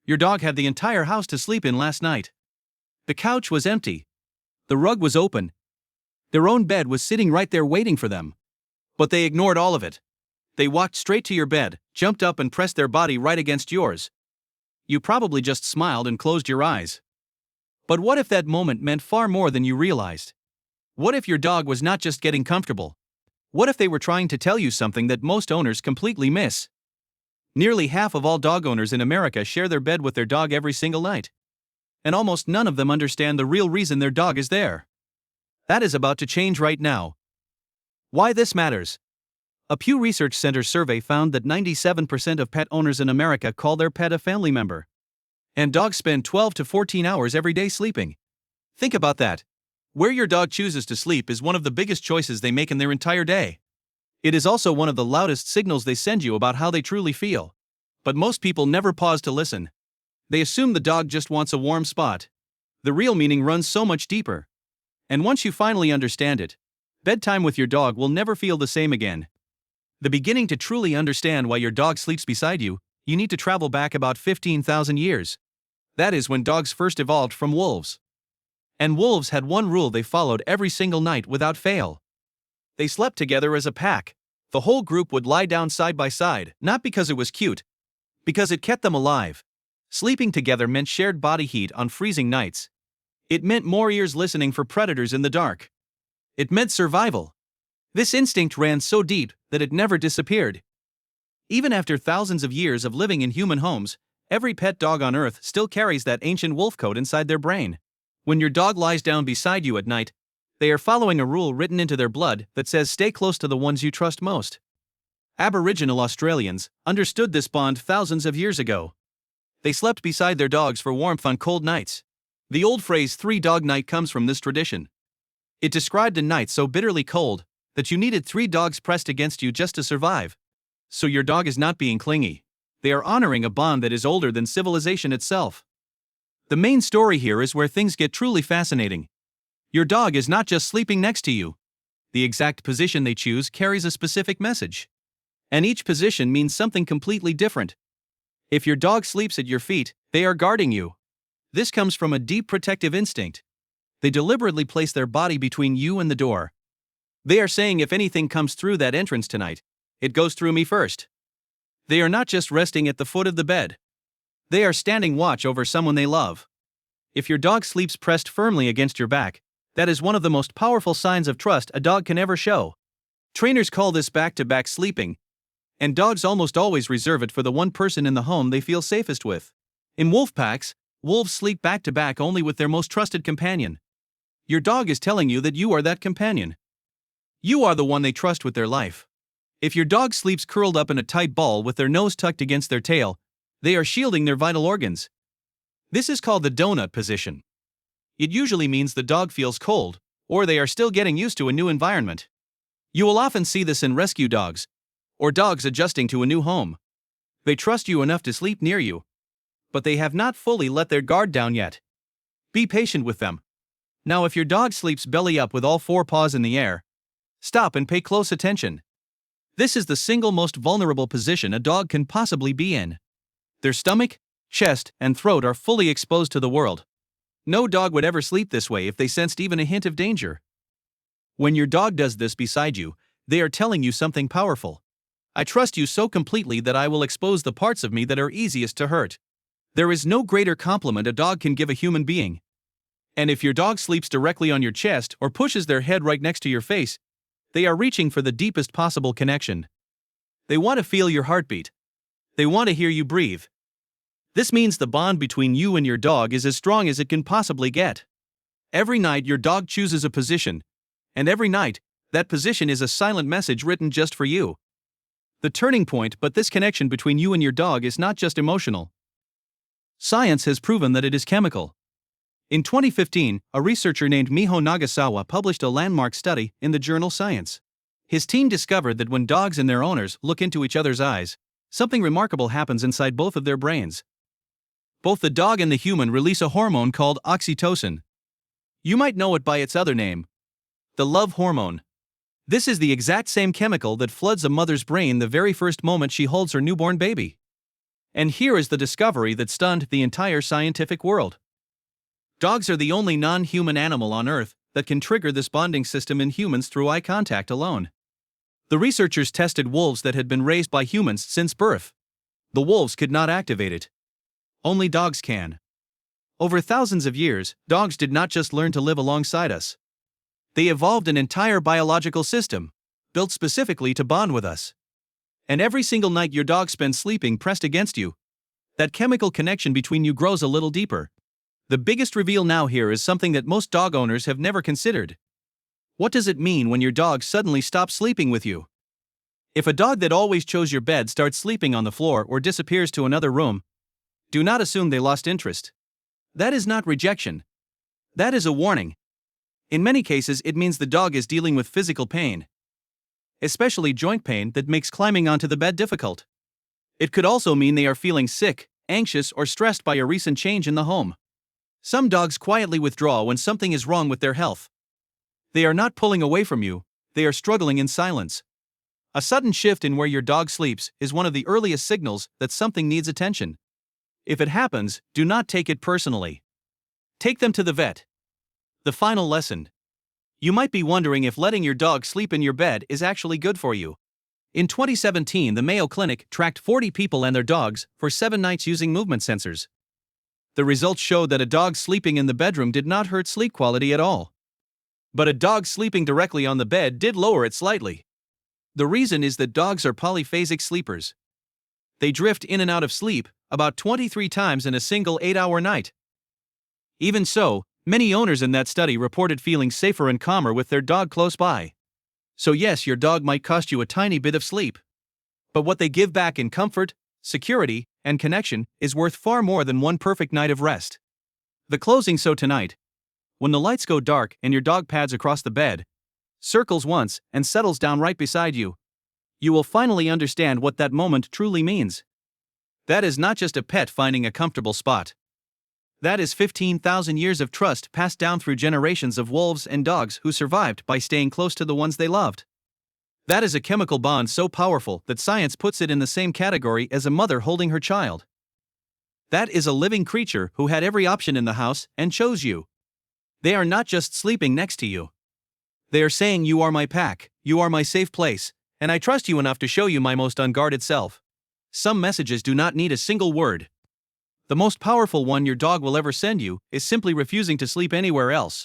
Your dog had the entire house to sleep in last night. The couch was empty. The rug was open. Their own bed was sitting right there waiting for them. But they ignored all of it. They walked straight to your bed, jumped up and pressed their body right against yours. You probably just smiled and closed your eyes. But what if that moment meant far more than you realized? What if your dog was not just getting comfortable? What if they were trying to tell you something that most owners completely miss? Nearly half of all dog owners in America share their bed with their dog every single night. And almost none of them understand the real reason their dog is there. That is about to change right now. Why this matters? A Pew Research Center survey found that 97% of pet owners in America call their pet a family member. And dogs spend 12 to 14 hours every day sleeping. Think about that. Where your dog chooses to sleep is one of the biggest choices they make in their entire day. It is also one of the loudest signals they send you about how they truly feel. But most people never pause to listen. They assume the dog just wants a warm spot. The real meaning runs so much deeper. And once you finally understand it, bedtime with your dog will never feel the same again. The beginning to truly understand why your dog sleeps beside you, you need to travel back about 15,000 years. That is when dogs first evolved from wolves. And wolves had one rule they followed every single night without fail. They slept together as a pack. The whole group would lie down side by side, not because it was cute, because it kept them alive. Sleeping together meant shared body heat on freezing nights. It meant more ears listening for predators in the dark. It meant survival. This instinct ran so deep that it never disappeared. Even after thousands of years of living in human homes, every pet dog on Earth still carries that ancient wolf code inside their brain. When your dog lies down beside you at night, they are following a rule written into their blood that says stay close to the ones you trust most. Aboriginal Australians understood this bond thousands of years ago. They slept beside their dogs for warmth on cold nights. The old phrase three-dog night comes from this tradition. It described a night so bitterly cold that you needed 3 dogs pressed against you just to survive. So your dog is not being clingy. They are honoring a bond that is older than civilization itself. The main story here is where things get truly fascinating. Your dog is not just sleeping next to you. The exact position they choose carries a specific message. And each position means something completely different. If your dog sleeps at your feet, they are guarding you. This comes from a deep protective instinct. They deliberately place their body between you and the door. They are saying if anything comes through that entrance tonight, it goes through me first. They are not just resting at the foot of the bed. They are standing watch over someone they love. If your dog sleeps pressed firmly against your back, that is one of the most powerful signs of trust a dog can ever show. Trainers call this back-to-back sleeping, and dogs almost always reserve it for the one person in the home they feel safest with. In wolf packs, wolves sleep back-to-back only with their most trusted companion. Your dog is telling you that you are that companion. You are the one they trust with their life. If your dog sleeps curled up in a tight ball with their nose tucked against their tail, they are shielding their vital organs. This is called the donut position. It usually means the dog feels cold, or they are still getting used to a new environment. You will often see this in rescue dogs, or dogs adjusting to a new home. They trust you enough to sleep near you, but they have not fully let their guard down yet. Be patient with them. Now, if your dog sleeps belly up with all 4 paws in the air, stop and pay close attention. This is the single most vulnerable position a dog can possibly be in. Their stomach, chest, and throat are fully exposed to the world. No dog would ever sleep this way if they sensed even a hint of danger. When your dog does this beside you, they are telling you something powerful. I trust you so completely that I will expose the parts of me that are easiest to hurt. There is no greater compliment a dog can give a human being. And if your dog sleeps directly on your chest or pushes their head right next to your face, they are reaching for the deepest possible connection. They want to feel your heartbeat. They want to hear you breathe. This means the bond between you and your dog is as strong as it can possibly get. Every night your dog chooses a position, and every night, that position is a silent message written just for you. The turning point, but this connection between you and your dog is not just emotional. Science has proven that it is chemical. In 2015, a researcher named Miho Nagasawa published a landmark study in the journal Science. His team discovered that when dogs and their owners look into each other's eyes, something remarkable happens inside both of their brains. Both the dog and the human release a hormone called oxytocin. You might know it by its other name, the love hormone. This is the exact same chemical that floods a mother's brain the very first moment she holds her newborn baby. And here is the discovery that stunned the entire scientific world. Dogs are the only non-human animal on Earth that can trigger this bonding system in humans through eye contact alone. The researchers tested wolves that had been raised by humans since birth. The wolves could not activate it. Only dogs can. Over thousands of years, dogs did not just learn to live alongside us. They evolved an entire biological system, built specifically to bond with us. And every single night your dog spends sleeping pressed against you, that chemical connection between you grows a little deeper. The biggest reveal now here is something that most dog owners have never considered. What does it mean when your dog suddenly stops sleeping with you? If a dog that always chose your bed starts sleeping on the floor or disappears to another room, do not assume they lost interest. That is not rejection. That is a warning. In many cases, it means the dog is dealing with physical pain, especially joint pain that makes climbing onto the bed difficult. It could also mean they are feeling sick, anxious, or stressed by a recent change in the home. Some dogs quietly withdraw when something is wrong with their health. They are not pulling away from you, they are struggling in silence. A sudden shift in where your dog sleeps is one of the earliest signals that something needs attention. If it happens, do not take it personally. Take them to the vet. The final lesson. You might be wondering if letting your dog sleep in your bed is actually good for you. In 2017, the Mayo Clinic tracked 40 people and their dogs for 7 nights using movement sensors. The results showed that a dog sleeping in the bedroom did not hurt sleep quality at all. But a dog sleeping directly on the bed did lower it slightly. The reason is that dogs are polyphasic sleepers. They drift in and out of sleep about 23 times in a single 8-hour night. Even so, many owners in that study reported feeling safer and calmer with their dog close by. So yes, your dog might cost you a tiny bit of sleep. But what they give back in comfort, security, and connection is worth far more than one perfect night of rest. The closing. So tonight, when the lights go dark and your dog pads across the bed, circles once, and settles down right beside you, you will finally understand what that moment truly means. That is not just a pet finding a comfortable spot. That is 15,000 years of trust passed down through generations of wolves and dogs who survived by staying close to the ones they loved. That is a chemical bond so powerful that science puts it in the same category as a mother holding her child. That is a living creature who had every option in the house and chose you. They are not just sleeping next to you. They are saying, "You are my pack, you are my safe place, and I trust you enough to show you my most unguarded self." Some messages do not need a single word. The most powerful one your dog will ever send you is simply refusing to sleep anywhere else.